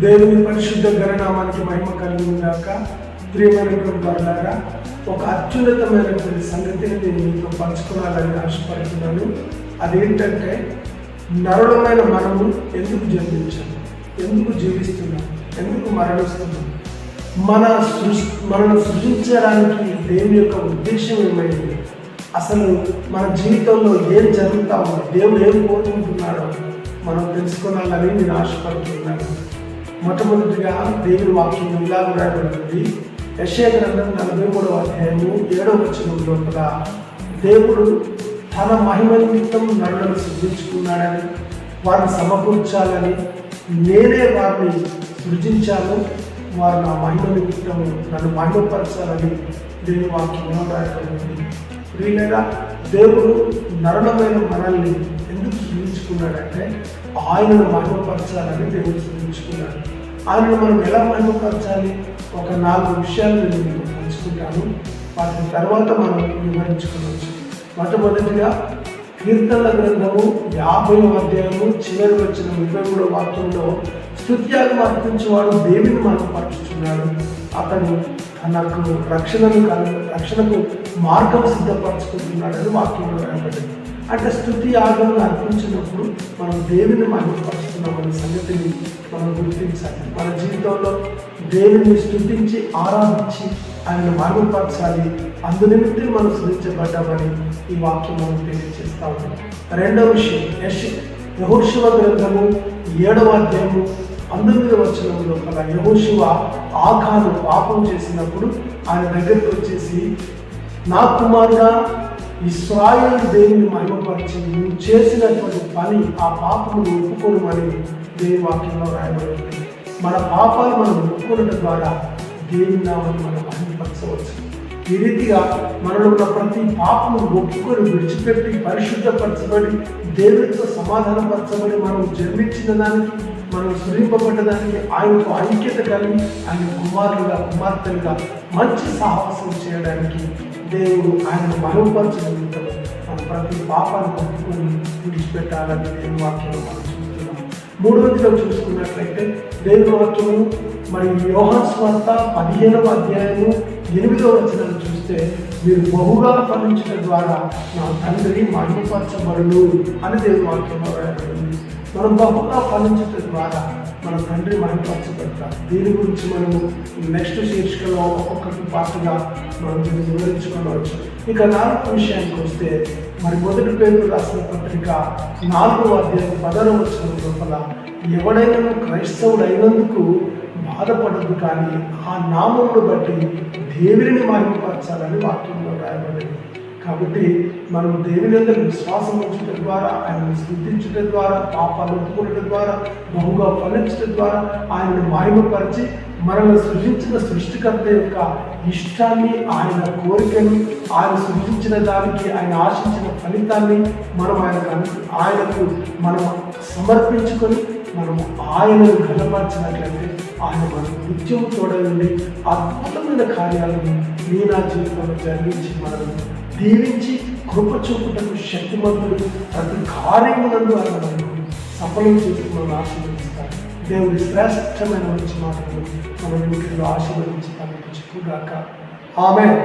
దేవుని పరిశుద్ధ గణనామానికి మహిమ కలుగుగాక. ప్రియమైనటువంటి వారులారా, ఒక అత్యున్నతమైనటువంటి సంగతిని నేను మీతో పంచుకోవాలని ఆశపడుతున్నాను. అదేంటంటే, నరులమైన మనము ఎందుకు జన్మించాము, ఎందుకు జీవిస్తున్నాం, ఎందుకు మరణిస్తున్నాం, మనను సృజించడానికి దేవుని యొక్క ఉద్దేశం ఏమైంది, అసలు మన జీవితంలో ఏం జరుగుతా ఉంది, దేవుడు ఏం కోరుకుంటున్నాడో మనం తెలుసుకోవాలని నేను ఆశపడుతున్నాను. మొట్టమొదటిగా దేవుని వాక్యం ఇలా రాయబడింది. యెషయా గ్రంథం 43వ అధ్యాయము 7వ వచనం లోపల దేవుడు తన మహిమ నిమిత్తం నరులను సృజించుకున్నాడని, వారిని సమకూర్చాలని, నేనే వారిని సృజించాను, వారు నా మహిమ నిమిత్తం నన్ను మహిమపరచాలని దేవుని వాక్యంలో రాయబడింది. ప్రియులారా, దేవుడు నరులమైన మనల్ని ఎందుకు సృజించుకున్నాడంటే ఆయనను మహిమపరచాలని దేవుడు సృజించుకున్నాడు. ఆయనను మనం ఎలా మహిమపరచాలి? ఒక 4 విషయాలు నేను మీకు పంచుకుంటాను. వాటి తర్వాత మనం వివరించుకోవచ్చు. మొట్టమొదటిగా కీర్తనల గ్రంథము 50వ అధ్యాయము చివరి వచ్చిన 23వ వాక్యంలో స్తుత్యాగం అర్పించేవాడు దేవుని మహిమపరుచుచున్నాడు, అతను తనకు రక్షణకు మార్గం సిద్ధపరచుకుంటున్నాడని వాక్యంలో రాయబడింది. అంటే స్తుతి యాగం అర్పించినప్పుడు మనం దేవుని మహిమపరుస్తున్నామనే సంగతిని మనం గుర్తించాలి. మన జీవితంలో దేవుని స్తుతించి ఆరాధించి ఆయనను మహిమపరచాలి. అందునిమిత్తం మనం సృజించబడ్డామని ఈ వాక్యం మనం తెలియజేస్తా ఉన్నాం. రెండవ విషయం, యెహోషువ గ్రంథము 7వ అధ్యాయము 19వ వచనం లోపల యెహోషువ ఆకాను పాపం చేసినప్పుడు ఆయన దగ్గరికి వచ్చేసి, నా కుమారుడా, ఇశ్రాయేలు దేవుని మహిమపరిచి నువ్వు చేసినటువంటి పని, ఆ పాపమును ఒప్పుకోమని దేవుని వాక్యంలో రాయబడింది. మన పాపాలు మనం ఒప్పుకోవడం ద్వారా దేవుని నామని మనం మహిమపరచవచ్చు. ఈ రీతిగా మనలో ఉన్న ప్రతి పాపము ఒప్పుకొని విడిచిపెట్టి పరిశుద్ధపరచబడి దేవునితో సమాధానపరచబడి మనం జన్మించిన దానికి, మనం సృజింపబడ్డదానికి ఆయనకు ఐక్యత కలిగి ఆయన కుమార్తెలుగా మంచి సాహసం చేయడానికి దేవుడు ఆయనను మహిమపరచగలుగుతాం. మనం ప్రతి పాపాన్ని ఒప్పుకొని విడిచిపెట్టాలని దేవుని వాక్యంలో మనం చూస్తున్నాం. మూడవదిగా చూసుకున్నట్లయితే దేవుని వాక్యము మరి యోహాను సువార్త 15వ అధ్యాయము 8వ వచనం చూస్తే, మీరు బహుగా ఫలించడం ద్వారా నా తండ్రి మహిమపరచబడును అని దేవుని వాక్యంలో రాయబడింది. మనం బహుగా ఫలించడం ద్వారా మన తండ్రి మహిమపరచబడతాం. దీని గురించి మనము నెక్స్ట్ శీర్షికలో ఒక్కొక్కటి పాటుగా మనం దీన్ని వివరించుకోవచ్చు. ఇక 4వ విషయానికి వస్తే, మరి 1 పేతురు రాసిన పత్రిక 4వ అధ్యాయం 10వ వచనం లోపల, ఎవడైనా క్రైస్తవుడు అయినందుకు బాధపడదు, కానీ ఆ నామమును బట్టి దేవుని మహిమపరచాలని వాక్యంలో రాయబడింది. కాబట్టి మనం దేవుని అందరి విశ్వాసం ఉంచడం ద్వారా, ఆయనను స్తుతించడం ద్వారా, పాపాలు ఒప్పుకోవడం ద్వారా, బహుగా ఫలించడం ద్వారా ఆయనను మహిమపరిచి మనల్ని సృజించిన సృష్టికర్త యొక్క ఇష్టాన్ని, ఆయన కోరికను, ఆయన సృజించిన దానికి, ఆయన ఆశించిన ఫలితాన్ని మనం ఆయనకు మనం సమర్పించుకొని మనము ఆయనను ఘనపరిచినట్లయితే ఆయన మనకు నిత్యము తోడైండి అద్భుతమైన కార్యాలను నా జీవితంలో జరిగించి మనల్ని దీవించి కృప చూపుటకు శక్తిమంతుడు, ప్రతి కార్యములందు ఆయన మనకు సఫలం చేసి మనం ఆశీర్వదిస్తాడు. దేవుడి శ్రేష్టమైన మంచి మాటలు మన వెనుకల్లో ఆశీర్వదించి తనకు చెప్పుగాక. ఆమేన్.